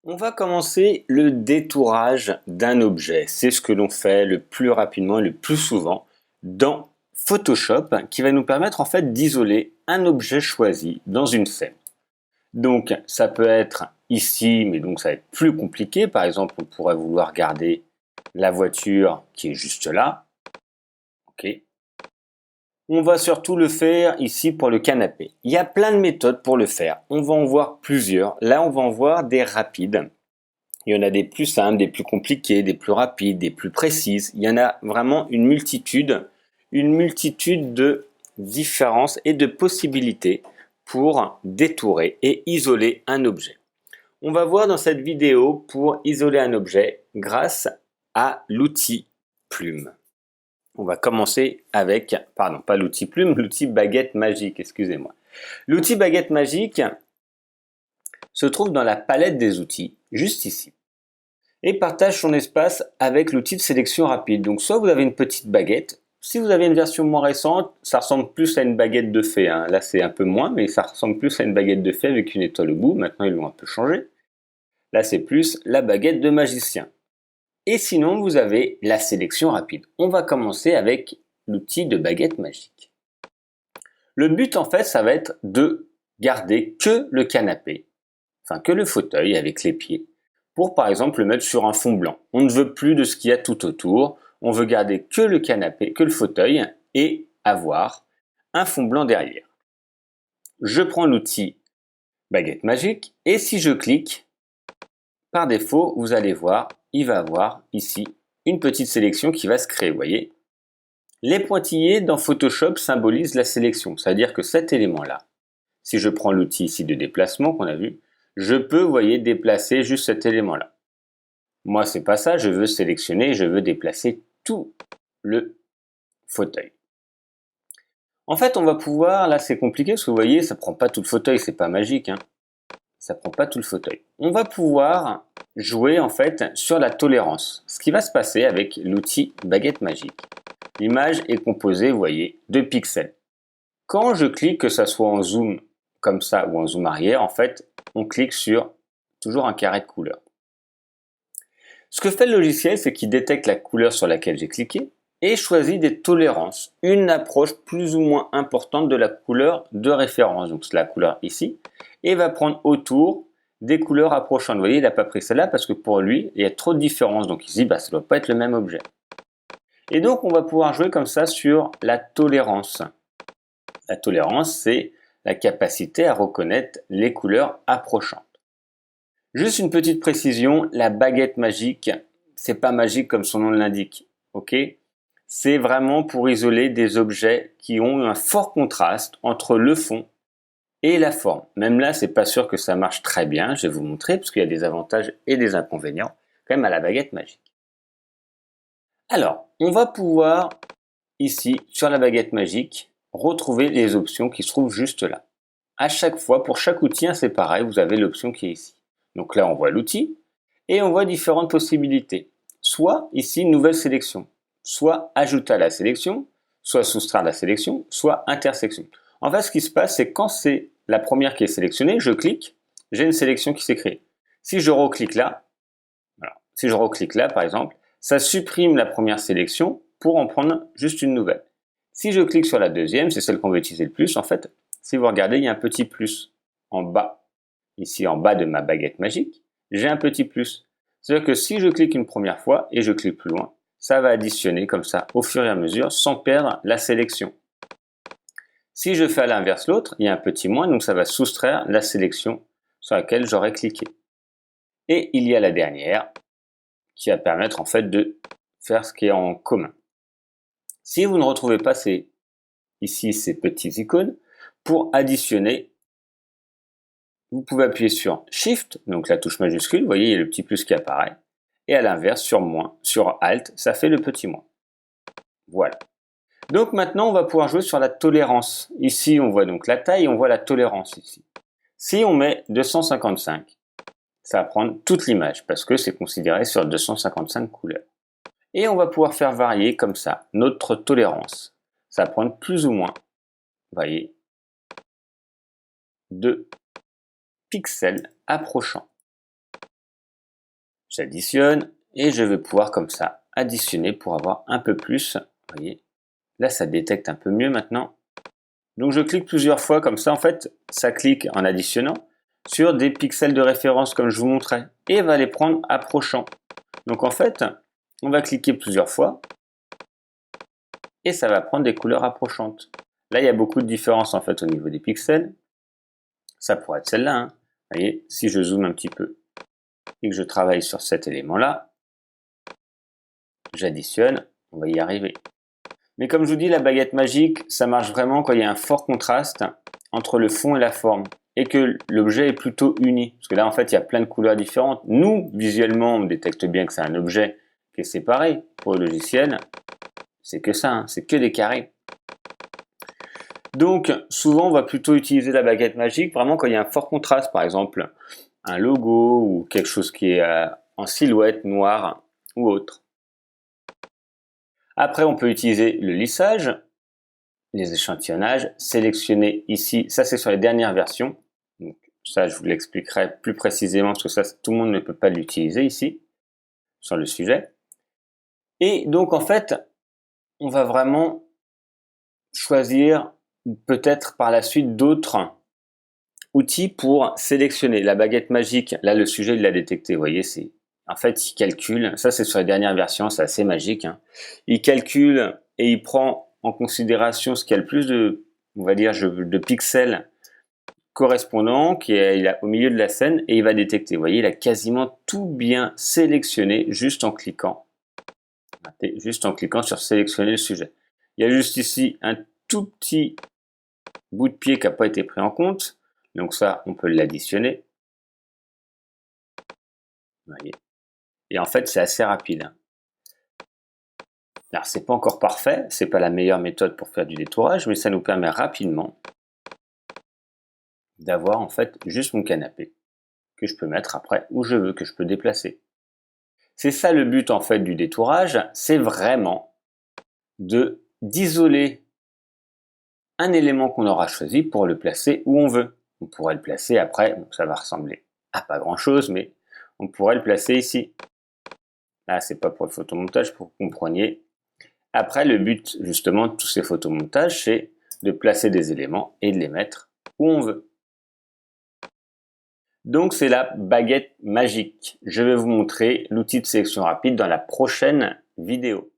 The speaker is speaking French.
On va commencer le détourage d'un objet. C'est ce que l'on fait le plus rapidement et le plus souvent dans Photoshop qui va nous permettre en fait d'isoler un objet choisi dans une scène. Donc ça peut être ici, mais donc ça va être plus compliqué. Par exemple, on pourrait vouloir garder la voiture qui est juste là. Ok. On va surtout le faire ici pour le canapé. Il y a plein de méthodes pour le faire. On va en voir plusieurs. Là, on va en voir des rapides. Il y en a des plus simples, des plus compliqués, des plus rapides, des plus précises. Il y en a vraiment une multitude de différences et de possibilités pour détourer et isoler un objet. On va voir dans cette vidéo pour isoler un objet grâce à l'outil plume. On va commencer avec, pardon, pas l'outil plume, l'outil baguette magique, excusez-moi. L'outil baguette magique se trouve dans la palette des outils, juste ici, et partage son espace avec l'outil de sélection rapide. Donc soit vous avez une petite baguette, si vous avez une version moins récente, ça ressemble plus à une baguette de fée. Là c'est un peu moins, mais ça ressemble plus à une baguette de fée avec une étoile au bout. Maintenant ils l'ont un peu changé. Là c'est plus la baguette de magicien. Et sinon vous avez la sélection rapide. On va commencer avec l'outil de baguette magique. Le but en fait ça va être de garder que le canapé, enfin que le fauteuil avec les pieds, pour par exemple le mettre sur un fond blanc. On ne veut plus de ce qu'il y a tout autour, on veut garder que le canapé, que le fauteuil et avoir un fond blanc derrière. Je prends l'outil baguette magique et si je clique, par défaut, vous allez voir, il va avoir ici une petite sélection qui va se créer, vous voyez. Les pointillés dans Photoshop symbolisent la sélection, c'est-à-dire que cet élément-là, si je prends l'outil ici de déplacement qu'on a vu, je peux, vous voyez, déplacer juste cet élément-là. Moi, c'est pas ça, je veux sélectionner, je veux déplacer tout le fauteuil. En fait, on va pouvoir, là c'est compliqué parce que vous voyez, ça prend pas tout le fauteuil, c'est pas magique, ça prend pas tout le fauteuil. On va pouvoir jouer en fait sur la tolérance. Ce qui va se passer avec l'outil baguette magique. L'image est composée, vous voyez, de pixels. Quand je clique, que ça soit en zoom comme ça ou en zoom arrière, en fait, on clique sur toujours un carré de couleur. Ce que fait le logiciel, c'est qu'il détecte la couleur sur laquelle j'ai cliqué et choisit des tolérances, une approche plus ou moins importante de la couleur de référence, donc c'est la couleur ici, et va prendre autour des couleurs approchantes. Vous voyez, il n'a pas pris celle-là parce que pour lui, il y a trop de différences, donc il se dit, ça ne doit pas être le même objet. Et donc, on va pouvoir jouer comme ça sur la tolérance. La tolérance, c'est la capacité à reconnaître les couleurs approchantes. Juste une petite précision, la baguette magique, c'est pas magique comme son nom l'indique, ok? C'est vraiment pour isoler des objets qui ont un fort contraste entre le fond et la forme. Même là, c'est pas sûr que ça marche très bien, je vais vous montrer, parce qu'il y a des avantages et des inconvénients quand même à la baguette magique. Alors, on va pouvoir, ici, sur la baguette magique, retrouver les options qui se trouvent juste là. À chaque fois, pour chaque outil, c'est pareil, vous avez l'option qui est ici. Donc là, on voit l'outil et on voit différentes possibilités. Soit ici, une nouvelle sélection, soit ajouter à la sélection, soit soustraire à la sélection, soit intersection. En fait, ce qui se passe, c'est quand c'est la première qui est sélectionnée, je clique, j'ai une sélection qui s'est créée. Si je reclique là, si je reclique là, par exemple, ça supprime la première sélection pour en prendre juste une nouvelle. Si je clique sur la deuxième, c'est celle qu'on va utiliser le plus, en fait, si vous regardez, il y a un petit plus en bas. Ici, en bas de ma baguette magique, j'ai un petit plus. C'est-à-dire que si je clique une première fois et je clique plus loin, ça va additionner comme ça au fur et à mesure sans perdre la sélection. Si je fais à l'inverse l'autre, il y a un petit moins, donc ça va soustraire la sélection sur laquelle j'aurais cliqué. Et il y a la dernière qui va permettre en fait de faire ce qui est en commun. Si vous ne retrouvez pas ici ces petits icônes, pour additionner, vous pouvez appuyer sur Shift, donc la touche majuscule, vous voyez, il y a le petit plus qui apparaît, et à l'inverse, sur moins, sur Alt, ça fait le petit moins. Voilà. Donc maintenant, on va pouvoir jouer sur la tolérance. Ici, on voit donc la taille, on voit la tolérance ici. Si on met 255, ça va prendre toute l'image, parce que c'est considéré sur 255 couleurs. Et on va pouvoir faire varier comme ça notre tolérance. Ça va prendre plus ou moins, vous voyez, de pixels approchants. J'additionne et je vais pouvoir comme ça additionner pour avoir un peu plus. Vous voyez, là ça détecte un peu mieux maintenant. Donc je clique plusieurs fois comme ça, en fait, ça clique en additionnant sur des pixels de référence comme je vous montrais et va les prendre approchant. Donc en fait, on va cliquer plusieurs fois et ça va prendre des couleurs approchantes. Là, il y a beaucoup de différences en fait au niveau des pixels. Ça pourrait être celle-là. Hein. Vous voyez, si je zoome un petit peu et que je travaille sur cet élément-là, j'additionne, on va y arriver. Mais comme je vous dis, la baguette magique, ça marche vraiment quand il y a un fort contraste entre le fond et la forme et que l'objet est plutôt uni. Parce que là, en fait, il y a plein de couleurs différentes. Nous, visuellement, on détecte bien que c'est un objet qui est séparé. Pour le logiciel, c'est que ça, hein, c'est que des carrés. Donc, souvent, on va plutôt utiliser la baguette magique vraiment quand il y a un fort contraste. Par exemple, un logo ou quelque chose qui est en silhouette noire ou autre. Après, on peut utiliser le lissage, les échantillonnages, sélectionner ici, ça c'est sur les dernières versions. Donc, ça, je vous l'expliquerai plus précisément parce que ça, tout le monde ne peut pas l'utiliser ici, sur le sujet. Et donc, en fait, on va vraiment choisir peut-être par la suite d'autres outils pour sélectionner. La baguette magique, là, le sujet, il l'a détecté, vous voyez, c'est en fait, il calcule, ça c'est sur les dernières versions, c'est assez magique, hein. Il calcule et il prend en considération ce qui a le plus de, on va dire, de pixels correspondants qui est au milieu de la scène et il va détecter. Vous voyez, il a quasiment tout bien sélectionné juste en cliquant. Juste en cliquant sur sélectionner le sujet. Il y a juste ici un tout petit bout de pied qui n'a pas été pris en compte. Donc ça, on peut l'additionner. Vous voyez. Et en fait, c'est assez rapide. Alors, c'est pas encore parfait, c'est pas la meilleure méthode pour faire du détourage, mais ça nous permet rapidement d'avoir en fait juste mon canapé que je peux mettre après où je veux, que je peux déplacer. C'est ça le but en fait du détourage, c'est vraiment d'isoler un élément qu'on aura choisi pour le placer où on veut. On pourrait le placer après, bon, ça va ressembler à pas grand chose, mais on pourrait le placer ici. Là, c'est pas pour le photomontage, pour que vous compreniez. Après, le but justement de tous ces photomontages, c'est de placer des éléments et de les mettre où on veut. Donc c'est la baguette magique. Je vais vous montrer l'outil de sélection rapide dans la prochaine vidéo.